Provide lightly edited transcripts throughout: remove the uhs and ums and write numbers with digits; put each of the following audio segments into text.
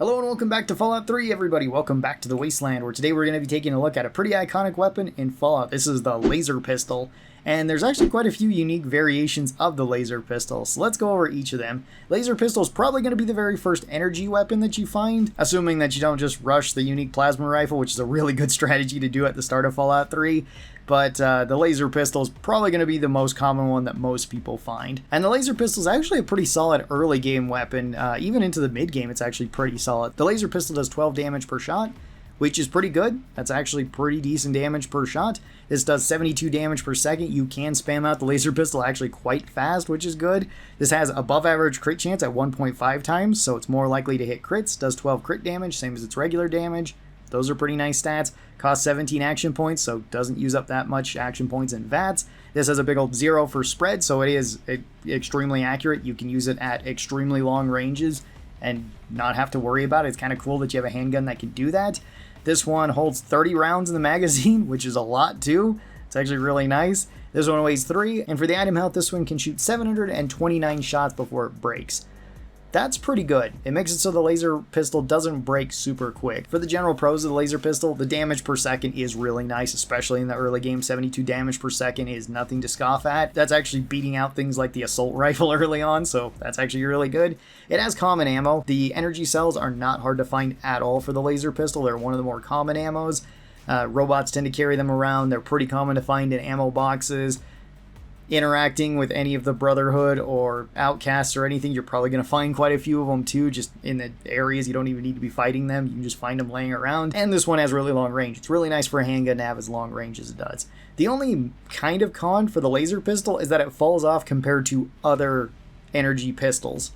Hello and welcome back to Fallout 3, everybody. Welcome back to the Wasteland, where today we're going to be taking a look at a pretty iconic weapon in Fallout. This is the laser pistol, and there's actually quite a few unique variations of the laser pistol, so let's go over each of them. Laser pistol is probably going to be the very first energy weapon that you find, assuming that you don't just rush the unique plasma rifle, which is a really good strategy to do at the start of Fallout 3. But the laser pistol is probably going to be the most common one that most people find. And the laser pistol is actually a pretty solid early game weapon. Even into the mid game, it's actually pretty solid. The laser pistol does 12 damage per shot, which is pretty good. That's actually pretty decent damage per shot. This does 72 damage per second. You can spam out the laser pistol actually quite fast, which is good. This has above average crit chance at 1.5 times, so it's more likely to hit crits. Does 12 crit damage, same as its regular damage. Those are pretty nice stats. Costs 17 action points, so doesn't use up that much action points in VATS. This has a big old 0 for spread, so it is extremely accurate. You can use it at extremely long ranges and not have to worry about it. It's kind of cool that you have a handgun that can do that. This one holds 30 rounds in the magazine, which is a lot too. It's actually really nice. This one weighs 3, and for the item health, this one can shoot 729 shots before it breaks. That's pretty good. It makes it so the laser pistol doesn't break super quick. For the general pros of the laser pistol, the damage per second is really nice, especially in the early game. 72 damage per second is nothing to scoff at. That's actually beating out things like the assault rifle early on, so that's actually really good. It has common ammo. The energy cells are not hard to find at all for the laser pistol. They're one of the more common ammos. Robots tend to carry them around. They're pretty common to find in ammo boxes. Interacting with any of the Brotherhood or Outcasts or anything, you're probably going to find quite a few of them too, just in the areas you don't even need to be fighting them. You can just find them laying around. And this one has really long range. It's really nice for a handgun to have as long range as it does. The only kind of con for the laser pistol is that it falls off compared to other energy pistols.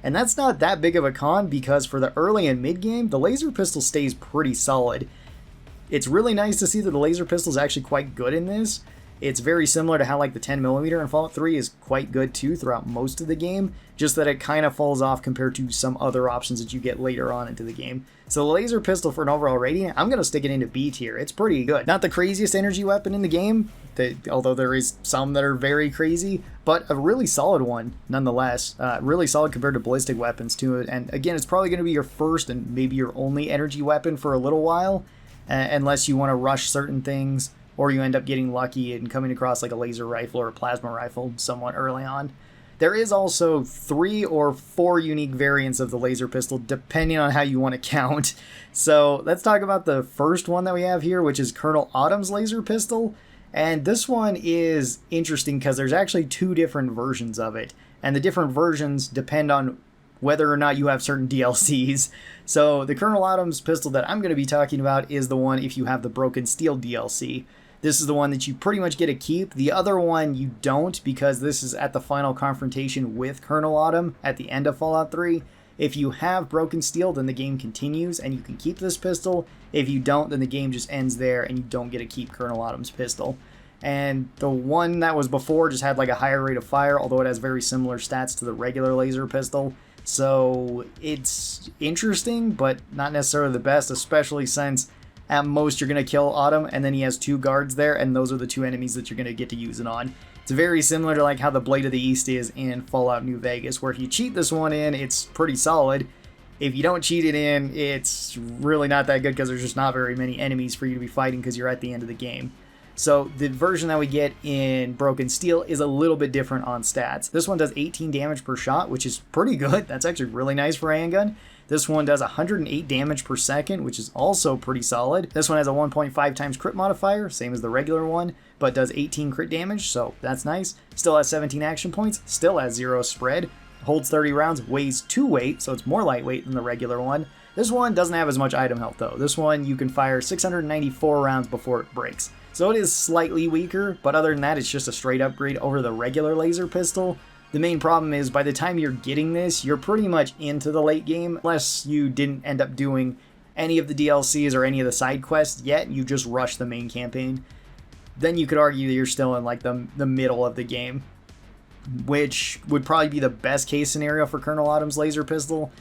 And that's not that big of a con, because for the early and mid game, the laser pistol stays pretty solid. It's really nice to see that the laser pistol is actually quite good in this. It's very similar to how like the 10mm in Fallout 3 is quite good too throughout most of the game, just that it kind of falls off compared to some other options that you get later on into the game. So the laser pistol for an overall rating, I'm going to stick it into B tier. It's pretty good. Not the craziest energy weapon in the game, although there is some that are very crazy, but a really solid one nonetheless. Really solid compared to ballistic weapons too. And again, it's probably going to be your first and maybe your only energy weapon for a little while, unless you want to rush certain things, or you end up getting lucky and coming across like a laser rifle or a plasma rifle somewhat early on. There is also 3 or 4 unique variants of the laser pistol, depending on how you want to count. So let's talk about the first one that we have here, which is Colonel Autumn's laser pistol. And this one is interesting because there's actually 2 different versions of it. And the different versions depend on whether or not you have certain DLCs. So the Colonel Autumn's pistol that I'm going to be talking about is the one if you have the Broken Steel DLC. This is the one that you pretty much get to keep. The other one you don't, because this is at the final confrontation with Colonel Autumn at the end of Fallout 3. If you have Broken Steel, then the game continues and you can keep this pistol. If you don't, then the game just ends there and you don't get to keep Colonel Autumn's pistol. And the one that was before just had like a higher rate of fire, although it has very similar stats to the regular laser pistol. So it's interesting, but not necessarily the best, especially since at most you're going to kill Autumn, and then he has 2 guards there, and those are the 2 enemies that you're going to get to use it on. It's very similar to like how the Blade of the East is in Fallout New Vegas, where if you cheat this one in, it's pretty solid. If you don't cheat it in, it's really not that good because there's just not very many enemies for you to be fighting because you're at the end of the game. So the version that we get in Broken Steel is a little bit different on stats. This one does 18 damage per shot, which is pretty good. That's actually really nice for a handgun. This one does 108 damage per second, which is also pretty solid. This one has a 1.5 times crit modifier, same as the regular one, but does 18 crit damage, so that's nice. Still has 17 action points, still has 0 spread, holds 30 rounds, weighs 2 weight, so it's more lightweight than the regular one. This one doesn't have as much item health though. This one you can fire 694 rounds before it breaks. So it is slightly weaker, but other than that, it's just a straight upgrade over the regular laser pistol. The main problem is by the time you're getting this, you're pretty much into the late game, unless you didn't end up doing any of the DLCs or any of the side quests yet, you just rush the main campaign. Then you could argue that you're still in like the middle of the game, which would probably be the best case scenario for Colonel Autumn's laser pistol.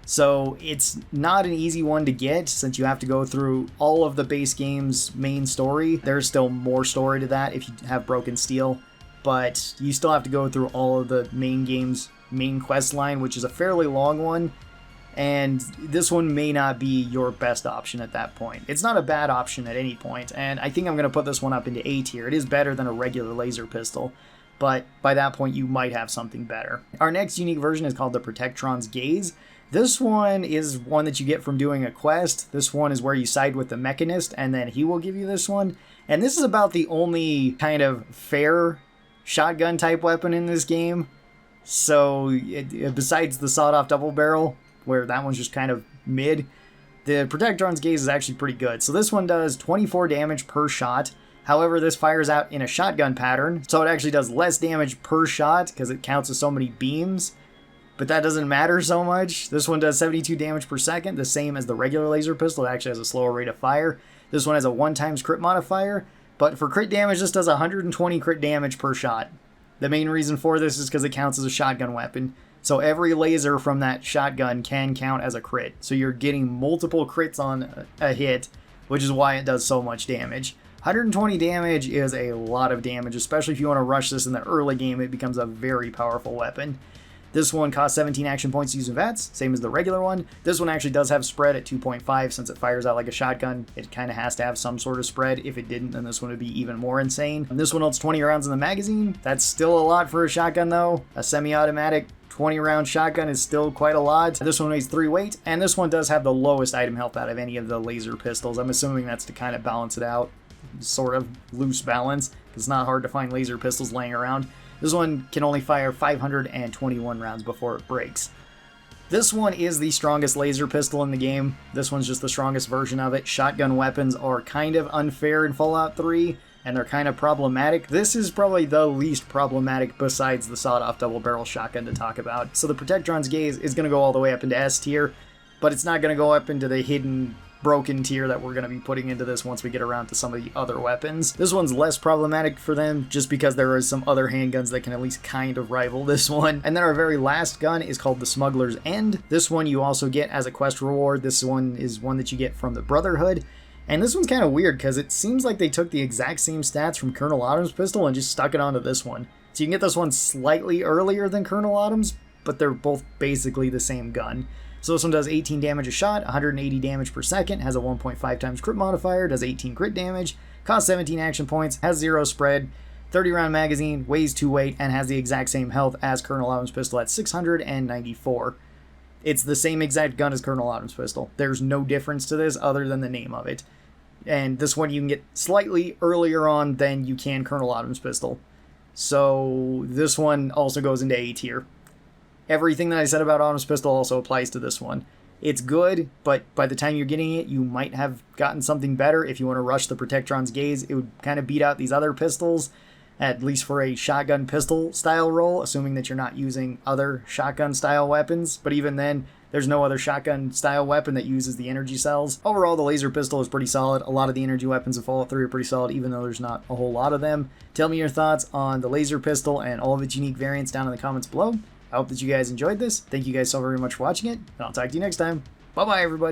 So it's not an easy one to get since you have to go through all of the base game's main story. There's still more story to that if you have Broken Steel, but you still have to go through all of the main game's main quest line, which is a fairly long one. and this one may not be your best option at that point. It's not a bad option at any point, and I think I'm going to put this one up into A tier. It is better than a regular laser pistol, but by that point you might have something better. Our next unique version is called the Protectron's Gaze. This one is one that you get from doing a quest. This one is where you side with the Mechanist, and then he will give you this one. And this is about the only kind of fair shotgun type weapon in this game. So besides the sawed-off double barrel, where that one's just kind of mid, the Protectron's Gaze is actually pretty good. So this one does 24 damage per shot. However, this fires out in a shotgun pattern, so it actually does less damage per shot because it counts as so many beams. But that doesn't matter so much. This one does 72 damage per second, the same as the regular laser pistol. It actually has a slower rate of fire. This one has a 1x crit modifier, but for crit damage, this does 120 crit damage per shot. The main reason for this is because it counts as a shotgun weapon. So every laser from that shotgun can count as a crit. So you're getting multiple crits on a hit, which is why it does so much damage. 120 damage is a lot of damage, especially if you want to rush this in the early game. It becomes a very powerful weapon. This one costs 17 action points using VATS, same as the regular one. This one actually does have spread at 2.5 since it fires out like a shotgun. It kind of has to have some sort of spread. If it didn't, then this one would be even more insane. And this one holds 20 rounds in the magazine. That's still a lot for a shotgun though. A semi-automatic 20 round shotgun is still quite a lot. This one weighs 3 weight, and this one does have the lowest item health out of any of the laser pistols. I'm assuming that's to kind of balance it out. Sort of loose balance. It's not hard to find laser pistols laying around. This one can only fire 521 rounds before it breaks. This one is the strongest laser pistol in the game. This one's just the strongest version of it. Shotgun weapons are kind of unfair in Fallout 3, and they're kind of problematic. This is probably the least problematic besides the sawed-off double-barrel shotgun to talk about. So the Protectron's Gaze is going to go all the way up into S tier, but it's not going to go up into the hidden broken tier that we're going to be putting into this once we get around to some of the other weapons. This one's less problematic for them just because there is some other handguns that can at least kind of rival this one. And then our very last gun is called the Smuggler's End. This one you also get as a quest reward. This one is one that you get from the Brotherhood. And this one's kind of weird because it seems like they took the exact same stats from Colonel Autumn's pistol and just stuck it onto this one. So you can get this one slightly earlier than Colonel Autumn's, but they're both basically the same gun. So this one does 18 damage a shot, 180 damage per second, has a 1.5 times crit modifier, does 18 crit damage, costs 17 action points, has 0 spread, 30 round magazine, weighs 2 weight, and has the exact same health as Colonel Autumn's pistol at 694. It's the same exact gun as Colonel Autumn's pistol. There's no difference to this other than the name of it. And this one you can get slightly earlier on than you can Colonel Autumn's pistol. So this one also goes into A tier. Everything that I said about Autumn's pistol also applies to this one. It's good, but by the time you're getting it, you might have gotten something better. If you want to rush the Protectron's Gaze, it would kind of beat out these other pistols, at least for a shotgun pistol style role, assuming that you're not using other shotgun style weapons. But even then, there's no other shotgun style weapon that uses the energy cells. Overall, the laser pistol is pretty solid. A lot of the energy weapons of Fallout 3 are pretty solid, even though there's not a whole lot of them. Tell me your thoughts on the laser pistol and all of its unique variants down in the comments below. I hope that you guys enjoyed this. Thank you guys so very much for watching it, and I'll talk to you next time. Bye-bye, everybody.